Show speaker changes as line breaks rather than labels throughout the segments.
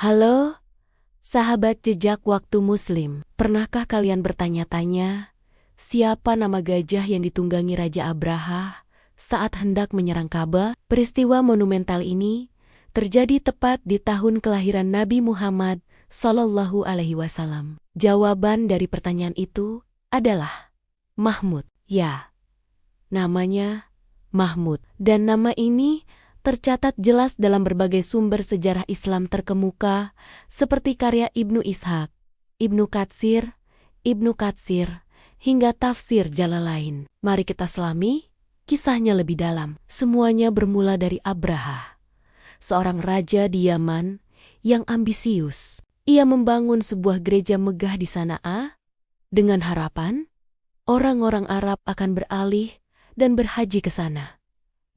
Halo, sahabat jejak waktu Muslim. Pernahkah kalian bertanya-tanya, siapa nama gajah yang ditunggangi Raja Abraha saat hendak menyerang Ka'bah? Peristiwa monumental ini terjadi tepat di tahun kelahiran Nabi Muhammad SAW. Jawaban dari pertanyaan itu adalah Mahmud. Ya, namanya Mahmud. Dan nama ini tercatat jelas dalam berbagai sumber sejarah Islam terkemuka seperti karya Ibnu Ishaq, Ibnu Katsir, hingga tafsir Jalalain. Mari kita selami kisahnya lebih dalam. Semuanya bermula dari Abraha, seorang raja di Yaman yang ambisius. Ia membangun sebuah gereja megah di Sana'a dengan harapan orang-orang Arab akan beralih dan berhaji ke sana,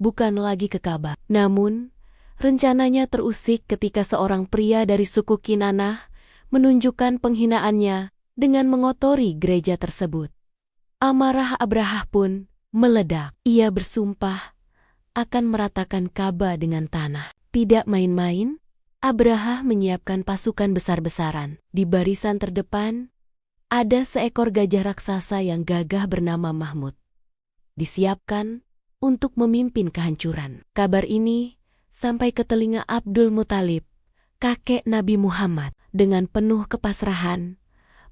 bukan lagi ke Ka'bah. Namun, rencananya terusik ketika seorang pria dari suku Kinanah menunjukkan penghinaannya dengan mengotori gereja tersebut. Amarah Abraha pun meledak. Ia bersumpah akan meratakan Ka'bah dengan tanah. Tidak main-main, Abraha menyiapkan pasukan besar-besaran. Di barisan terdepan, ada seekor gajah raksasa yang gagah bernama Mahmud. Disiapkan untuk memimpin kehancuran. Kabar ini sampai ke telinga Abdul Muthalib, kakek Nabi Muhammad. Dengan penuh kepasrahan,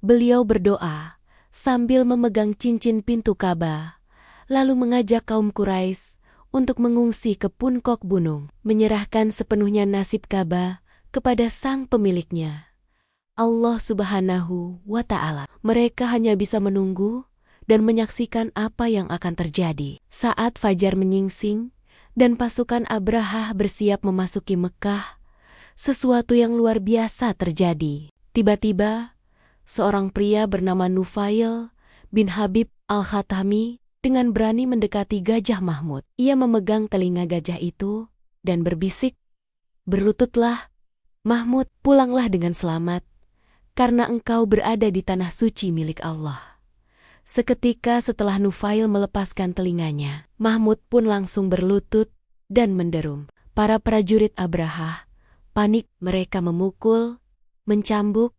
beliau berdoa sambil memegang cincin pintu Ka'bah, lalu mengajak kaum Quraisy untuk mengungsi ke puncak gunung, menyerahkan sepenuhnya nasib Ka'bah kepada sang pemiliknya, Allah Subhanahu wa Ta'ala. Mereka hanya bisa menunggu dan menyaksikan apa yang akan terjadi. Saat fajar menyingsing dan pasukan Abraha bersiap memasuki Mekah, sesuatu yang luar biasa terjadi. Tiba-tiba, seorang pria bernama Nufail bin Habib Al-Khatami dengan berani mendekati Gajah Mahmud. Ia memegang telinga gajah itu dan berbisik, "Berlututlah, Mahmud, pulanglah dengan selamat, karena engkau berada di tanah suci milik Allah." Seketika setelah Nufail melepaskan telinganya, Mahmud pun langsung berlutut dan menderum. Para prajurit Abraha panik. Mereka memukul, mencambuk,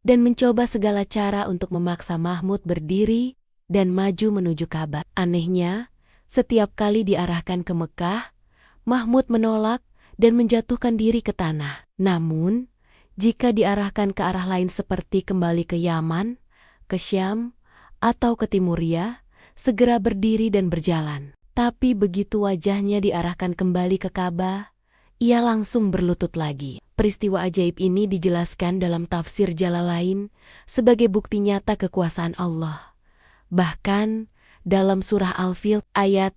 dan mencoba segala cara untuk memaksa Mahmud berdiri dan maju menuju Ka'bah. Anehnya, setiap kali diarahkan ke Mekah, Mahmud menolak dan menjatuhkan diri ke tanah. Namun, jika diarahkan ke arah lain seperti kembali ke Yaman, ke Syam, atau ke Timuria, segera berdiri dan berjalan. Tapi begitu wajahnya diarahkan kembali ke Ka'bah, ia langsung berlutut lagi. Peristiwa ajaib ini dijelaskan dalam tafsir Jalalain sebagai bukti nyata kekuasaan Allah. Bahkan dalam surah Al-Fil ayat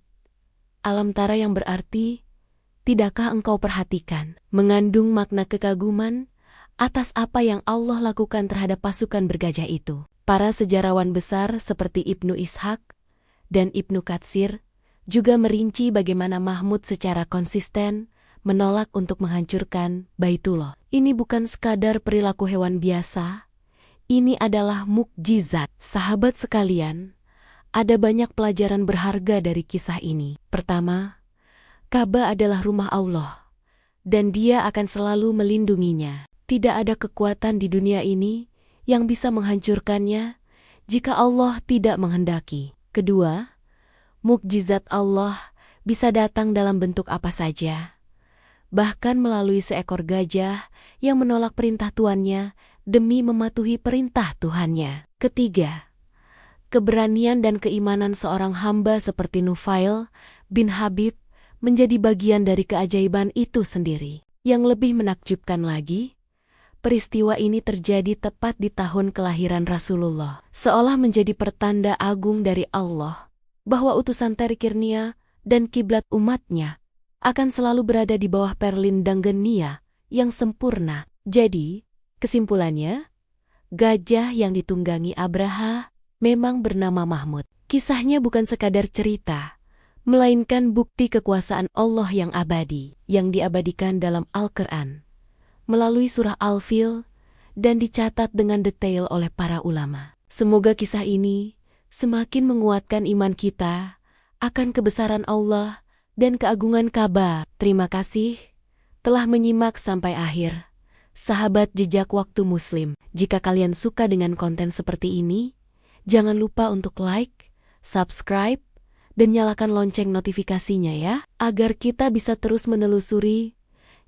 Alam Tara yang berarti, "Tidakkah engkau perhatikan?" mengandung makna kekaguman atas apa yang Allah lakukan terhadap pasukan bergajah itu. Para sejarawan besar seperti Ibnu Ishaq dan Ibnu Katsir juga merinci bagaimana Mahmud secara konsisten menolak untuk menghancurkan Baitullah. Ini bukan sekadar perilaku hewan biasa, ini adalah mukjizat. Sahabat sekalian, ada banyak pelajaran berharga dari kisah ini. Pertama, Ka'bah adalah rumah Allah, dan Dia akan selalu melindunginya. Tidak ada kekuatan di dunia ini yang bisa menghancurkannya jika Allah tidak menghendaki. Kedua, mukjizat Allah bisa datang dalam bentuk apa saja, bahkan melalui seekor gajah yang menolak perintah tuannya demi mematuhi perintah Tuhannya. Ketiga, keberanian dan keimanan seorang hamba seperti Nufail bin Habib menjadi bagian dari keajaiban itu sendiri. Yang lebih menakjubkan lagi, peristiwa ini terjadi tepat di tahun kelahiran Rasulullah, seolah menjadi pertanda agung dari Allah bahwa utusan terakhirnya dan kiblat umatnya akan selalu berada di bawah perlindungan Nia yang sempurna. Jadi, kesimpulannya, gajah yang ditunggangi Abraha memang bernama Mahmud. Kisahnya bukan sekadar cerita, melainkan bukti kekuasaan Allah yang abadi, yang diabadikan dalam Al-Quran melalui surah Al-Fil dan dicatat dengan detail oleh para ulama. Semoga kisah ini semakin menguatkan iman kita akan kebesaran Allah dan keagungan Ka'bah. Terima kasih telah menyimak sampai akhir. Sahabat jejak waktu Muslim, jika kalian suka dengan konten seperti ini, jangan lupa untuk like, subscribe, dan nyalakan lonceng notifikasinya ya, agar kita bisa terus menelusuri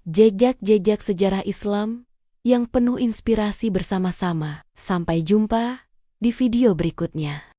jejak-jejak sejarah Islam yang penuh inspirasi bersama-sama. Sampai jumpa di video berikutnya.